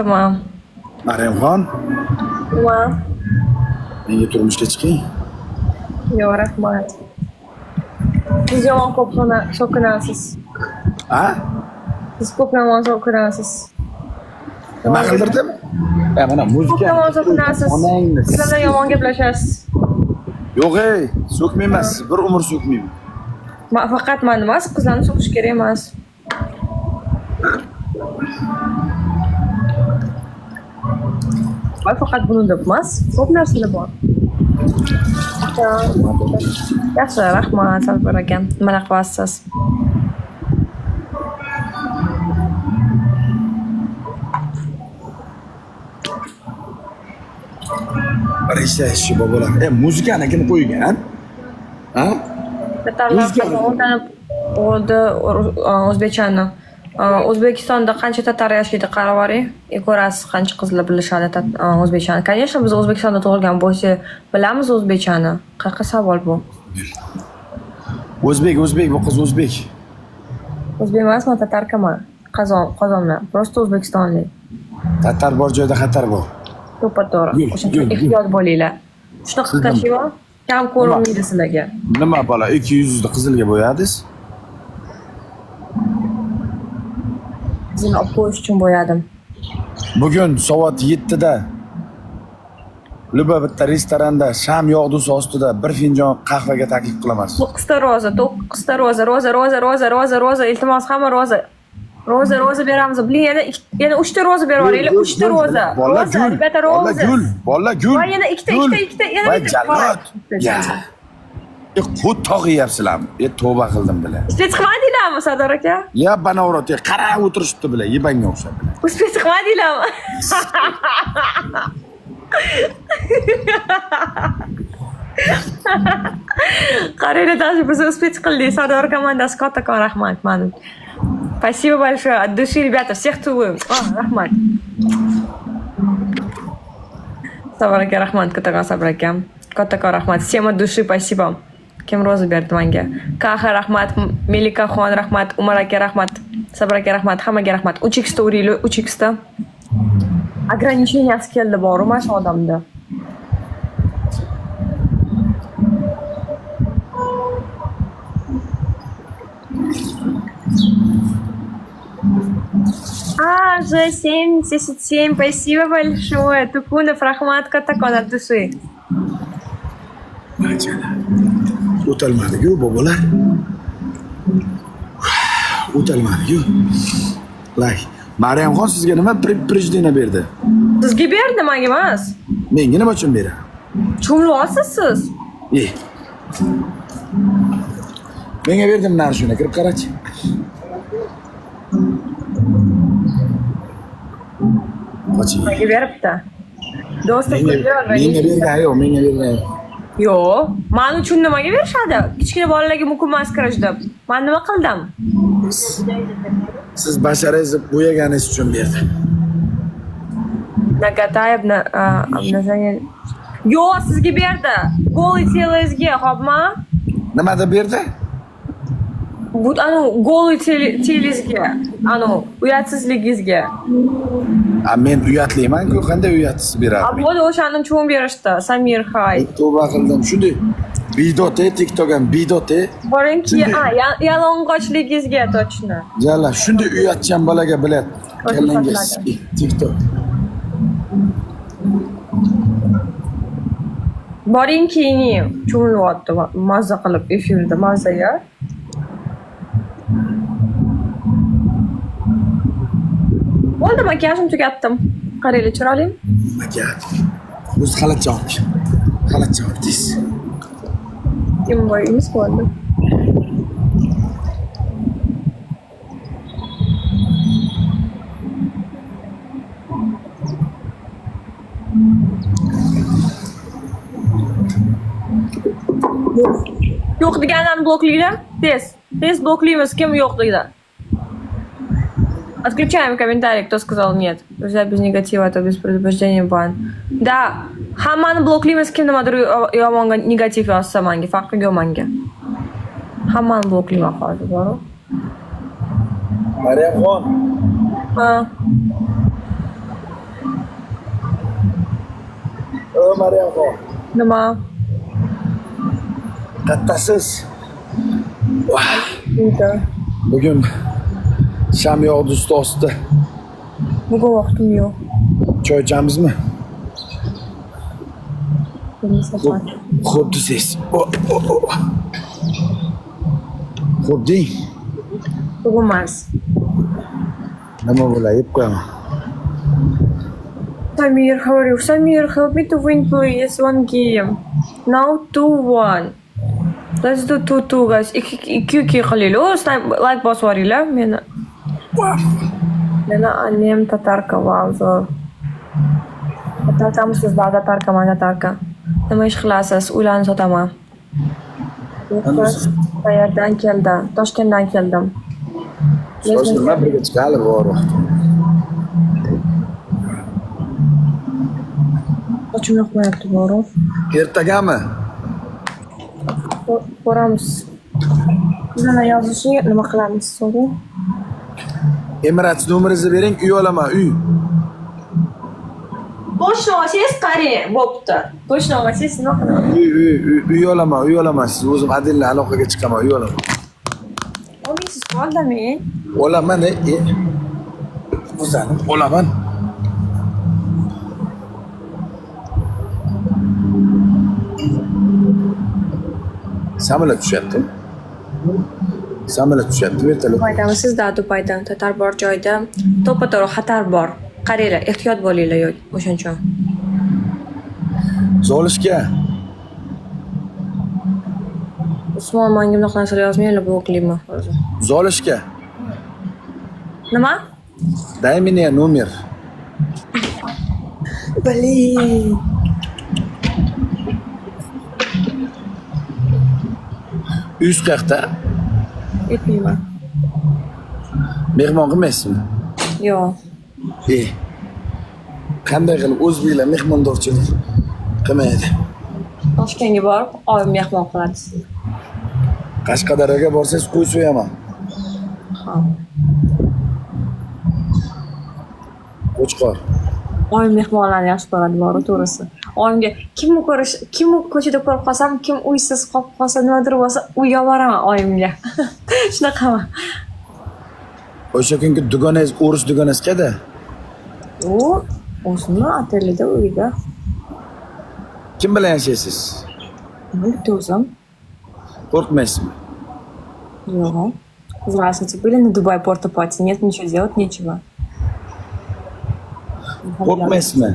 Tamam. Maryamxon, Tamam. menga turmushga chiqing. Yo'q, rahmat. Siz yomon ko'p so'kinasiz. Ha? Siz ko'p yomon so'kinasiz. Nima qildirdim? Mana Ko'p muzika. yomon so'kinasiz. Onangni. Siz bilan yomon gaplashasiz. Yo'q, so'kmayman, bir umr so'kmayman. Faqat men emas, qizlarni so'kish kerak emas. Voy faqat buni deb emas, ko'p narsalar bor. Yaxshi, rahmat, Sabir aka. Nimalar qilyapsiz? Bir ishlayshi bobolar. Muzikani kim qo'ygan? Ha? Tatarlar o'rda o'zbekchani. O'zbekistonda qancha tatar yashaydi qarab oring. Ko'rasiz qancha qizlar bilishadi o'zbekchani. Конечно, biz O'zbekistonda tug'ilgan bo'lsak, bilamiz o'zbekchani. Qanaqa savol bu? O'zbek, bu qiz o'zbek. O'zbek emasman, tatarkaman. Qozonman. Просто o'zbekistonlik. Tatar bor joyda xatar bor. To'ppa-to'g'ri. O'shancha ehtiyot bo'linglar. Shunaqa qilishib kam ko'rinmaydi sizlarga. Nima bola 200 qizilga bo'yadingiz? Sizni olib qo'yish uchun bo'yadim. Bugun soat 7 da Luba bitta restoranda sham yog'dusi ostida bir finjon qahvaga taklif qilamiz. 9ta roza, iltimos hamma roza. Roza beramiz. Blin, yana 3 ta roza berib yuboringlar. 3 ta roza. Roza, albatta roza. Bola gul. Va yana ikkita, yana Va bitta. jannat. Qut tog'iyapsizlarmi? Tavba qildim bilan. Uspet chiqmadinglarmi, Sardor aka? Ya banavrot, qarab o'tirishibdi bilan, yebanga o'xshab bilan. Uspet chiqmadinglarmi? Qaranglar, даже biz uspet chiqildik. Sardor komandasi kattakon rahmat. Mana. Спасибо большое. От души, ребята. Всех целую. Rahmat. Sabir aka, rahmat. Kattakon Sabir aka. Kattakon rahmat. Всем от души спасибо. Kim roza berdi menga? Kaha rahmat, Melikaxon rahmat, Umar aka rahmat, Sabir aka rahmat, hammaga rahmat. 3x ta uringlar, 3x ta. Ограниченияsi keldi bormi shu odamda? Же 77, спасибо большое. Тукунов, rahmat, kattakon от души. O'talmadi-ku bobolar. O'talmadi-ku. Maryamxon sizga nima prejdeniya berdi? Sizga berdi, menga emas. Menga nima uchun beradi? Cho'mlyapsiz siz. Menga berdim mana shuni, kirib qarachi. Menga beribdi. Do'stim menga bergan yo'q, menga bergan yo'q. Yo'q, men uchun nimaga berishadi? Kichkina bolalarga mukammas kirish deb. Men nima qildim? Siz basharangizni bo'yaganingiz uchun berdi. Nagatayev Yo'q, sizga berdi. Golli telingizga, xo'pmi? Nima deb berdi? Bu golli telingizga, uyatsizligingizga. Men uyatliman-ku, qanday uyatsiz beradi? Bo'ldi, o'shandan cho'm berishdi. Samir hay. Tavba qildim. Shunday bidote, TikTok ham bidote. Boringki, yalang'ochligingizga точно. Jalla, shunday uyatchan bolaga bilat. Kallangiz TikTok. Boringki, cho'mlyapti, mazza qilib efirda, mazza-ya. Bo'ldi, makiyajim tugatdim. Qaranglar, chiroyli. Makiyaj. O'zi xalatcha olibsiz. Kim bo'yimiz bo'ldi. Yo'q deganlarni bloklaylar. Tez bloklaymiz, kim yo'q deydi. Отключаем комментарий, кто сказал нет. Друзья, без негатива, а то без предупреждения бан. Да, hammani bloklaymiz, kim nimadir yomonga negativ yozsa menga, farqi yo'q menga. Hammani bloklayman hozir, bor-ku. Maryamxon. Ha. Maryamxon. Nima? Qattasiz. Uyda. Bugun sham yog'di usti ostida. Bugun vaqtim yo'q. Choy ichamizmi? Bilmasam. Xo'p desiz. Xo'p deng. Bugun emas. Nima bo'ladi? Yeb qo'yaman. Samir, how are you? Samir, help me to win please one game. Now 2-1. Let's do 2-2 guys. 2-2 qilaylik. Like bosib yuboringlar. Meni annem tatarka, wow, zo'r. Tatarkamisiz, da tatarkaman, tatarka. Nima ish qilasiz? Uylarni sotaman. Qayerdan keldim? Toshkentdan keldim. Shoshilma, birga chiqaylik bor vaqt. Ochim yoqmayapti, borib. Ertagami? Ko'ramiz. Nima yozishi, nima qilamiz so'ra? Emirates nomeringizni bering, uy olaman, uy. Qo'shnomangiz qari bo'pti. Qo'shnomangiz nima qiladi? Uy olaman. Siz o'zim adilni aloqaga chiqaman, uy olaman. Olmaysiz qoldami? Olaman, o'zim olaman. Samolyot tushyapti. Vertolyot. Dubaydami sizda? Dubaydan tatar bor joyda to'ppa-to'g'ri xatar bor. Qaranglar, ehtiyot bo'linglar yo'q, o'shancha. Zolishga. Usmon menga bunaqa narsalar yozmanglar, bloklayman hozir. Zolishga. Nima? Дай мне номер. Блин. Uyingiz qayerda? Aytmayman. Mehmon qilmaysizmi? Yo'q. Qanday qilib o'zbeklar mehmondorchilik qilmaydi? Toshkentga borib, oyim mehmon qiladi sizni. Qashqadaryoga borsangiz qo'y so'yaman. Ha. Qo'chqor. Oyim mehmonlarni yaxshi ko'radi, bor to'g'risi. Oyimga kimni ko'chada ko'rib qolsam, kim uysiz qolib qolsa, nimadir bo'lsa, uyga boraman oyimga. Shunaqaman. O'sha kungi dugonangiz, o'ris dugonangiz qayerda? U o'zini atelida uyda. Kim bilan yashaysiz? Bitta o'zim. Qo'rqmaysizmi? Yo'q. Здравствуйте. Были на Дубай порта-пати? Нет, ничего делать нечего. Qo'rqmaysizmi?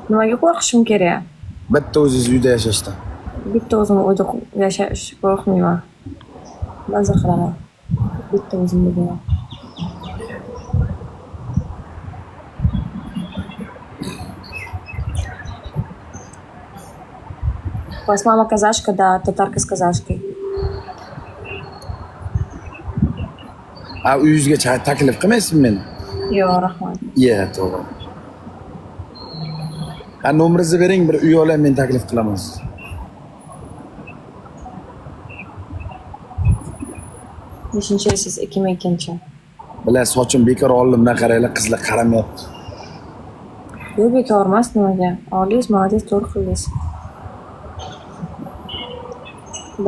Nimaga qo'rqishim kerak? Bitta o'zingiz uyda yashashdan. Bitta o'zim uyda yashash qo'rqmayman. Maza qilaman. Bitta o'zim bo'laman. Вас мама казашка, да, татарка с казашкой. Uyingizga taklif qilmaysizmi meni? Yo'q, rahmat. To'g'ri. Nomeringizni bering, bir uy olay, men taklif qilaman sizga. Beshinchi siz 2002-chi. Bilan sochim bekor olimdan qaranglar, qizlar qaramayapti. Yo'q, bekor emas, nimaga? Olis, молодец, to'g'ri qildingiz.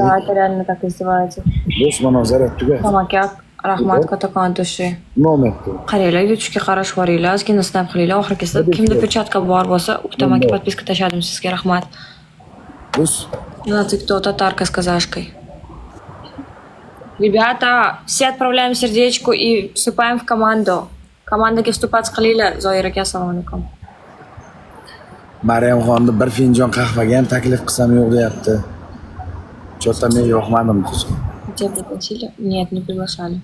Давайте реально так издеваете. Do'st munozara tuga. Tamaka, rahmat, katakon dushi. Nomer. Qaranglar, YouTube'ga qarash boringlar, ozgina snap qilinglar. Oxirgisi kimda pechatka bor bo'lsa, u tamaki подписка tashladim sizga, rahmat. Do'st. Знаете, кто татарка с казашкой. Ребята, все отправляем сердечку и вступаем в команду. Komandaga vstupать qilinglar. Zoir aka, assalomu alaykum. Maryamxonni bir finjon qahvaga ham taklif qilsam yo'q deyapti. Что-то мне yo'qmadim qizim. Тебя пригласили? Нет, не приглашали.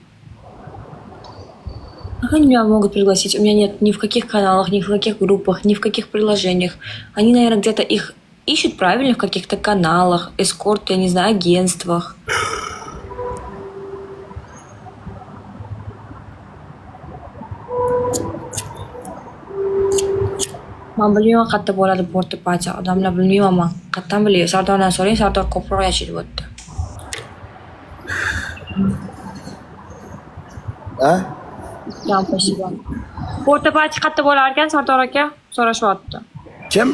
Как они меня могут пригласить? У меня нет ни в каких каналах, ни в каких группах, ни в каких приложениях. Они, наверное, где-то их ищут правильно в каких-то каналах, эскорт, я не знаю, агентствах. Men bilmayman qayerda bo'ladi porta-pati. Odamlar bilmayman. Qayerdan bilay? Sardordan so'rang, Sardor ko'proq yashaydi bu yerda. Spasibo. Porta-pati qayerda bo'lar ekan, Sardor aka? So'rashyapti. Kim?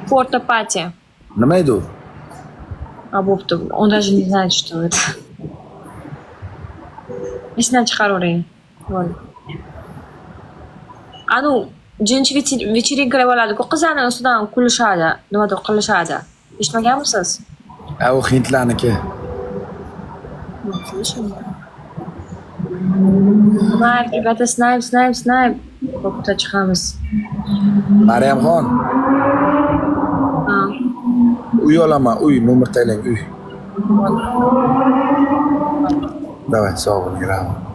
Porta Pati. Nima edi u? Bo'pti. Он даже не знает, что это. Esdan chiqaravering. Bo'ldi. Anu jinchi вечеринкалab oladi-ku, qizlarni ustidan kulishadi, nimadir qilishadi. Eshitmaganmisiz? U hindlarniki. Snipe, rебята, snipe. Bo'pti, chiqamiz. Maryamxon, Ha. uy olaman, uy, nomer taylang, uy. Давай, sog' bo'ling, rahmat.